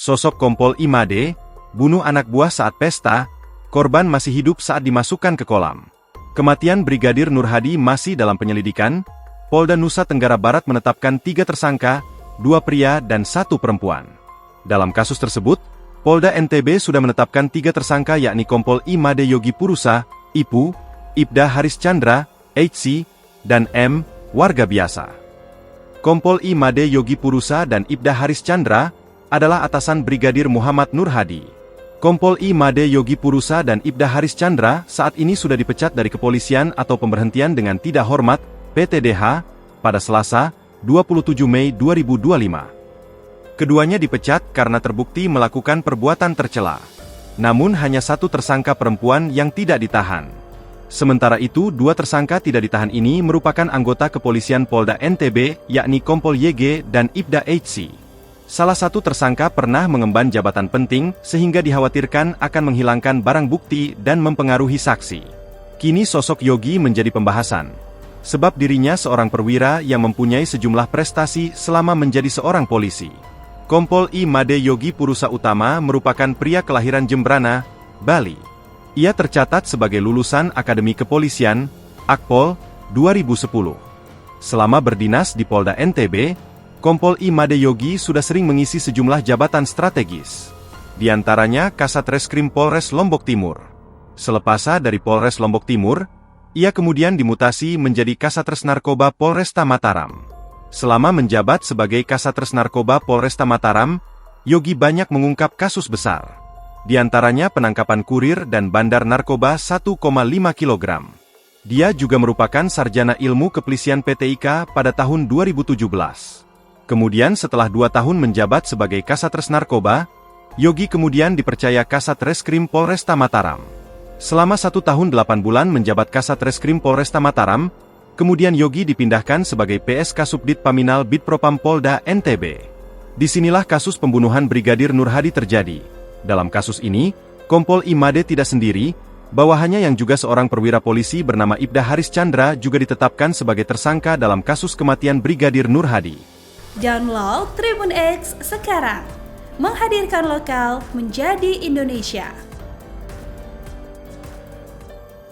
Sosok Kompol Imade, bunuh anak buah saat pesta, korban masih hidup saat dimasukkan ke kolam. Kematian Brigadir Nur Hadi masih dalam penyelidikan. Polda Nusa Tenggara Barat menetapkan 3 tersangka, 2 pria dan 1 perempuan. Dalam kasus tersebut, Polda NTB sudah menetapkan 3 tersangka yakni Kompol Imade Yogi Purusa, IPU, Ibda Haris Chandra, HC, dan M, warga biasa. Kompol Imade Yogi Purusa dan Ibda Haris Chandra adalah atasan Brigadir Muhammad Nur Hadi. Kompol Imade Yogi Purusa dan Ibda Haris Chandra saat ini sudah dipecat dari kepolisian atau pemberhentian dengan tidak hormat, PTDH, pada Selasa, 27 Mei 2025. Keduanya dipecat karena terbukti melakukan perbuatan tercela. Namun hanya 1 tersangka perempuan yang tidak ditahan. Sementara itu 2 tersangka tidak ditahan ini merupakan anggota kepolisian Polda NTB, yakni Kompol YG dan Ibda HC. Salah satu tersangka pernah mengemban jabatan penting sehingga dikhawatirkan akan menghilangkan barang bukti dan mempengaruhi saksi. Kini sosok Yogi menjadi pembahasan. Sebab dirinya seorang perwira yang mempunyai sejumlah prestasi selama menjadi seorang polisi. Kompol Imade Yogi Purusa Utama merupakan pria kelahiran Jembrana, Bali. Ia tercatat sebagai lulusan Akademi Kepolisian, Akpol, 2010. Selama berdinas di Polda NTB, Kompol Imade Yogi sudah sering mengisi sejumlah jabatan strategis. Di antaranya Kasatreskrim Polres Lombok Timur. Selepasa dari Polres Lombok Timur, ia kemudian dimutasi menjadi Kasatres Narkoba Polresta Mataram. Selama menjabat sebagai Kasatres Narkoba Polresta Mataram, Yogi banyak mengungkap kasus besar. Di antaranya penangkapan kurir dan bandar narkoba 1,5 kg. Dia juga merupakan sarjana ilmu kepolisian PTIK pada tahun 2017. Kemudian setelah 2 tahun menjabat sebagai Kasatres Narkoba, Yogi kemudian dipercaya Kasatreskrim Polresta Mataram. Selama 1 tahun 8 bulan menjabat Kasatreskrim Polresta Mataram, kemudian Yogi dipindahkan sebagai PSK Subdit Paminal Bitpropam Polda NTB. Disinilah kasus pembunuhan Brigadir Nur Hadi terjadi. Dalam kasus ini, Kompol Imade tidak sendiri, bawahannya yang juga seorang perwira polisi bernama Ibda Haris Chandra juga ditetapkan sebagai tersangka dalam kasus kematian Brigadir Nur Hadi. Download Tribun X sekarang, menghadirkan lokal menjadi Indonesia.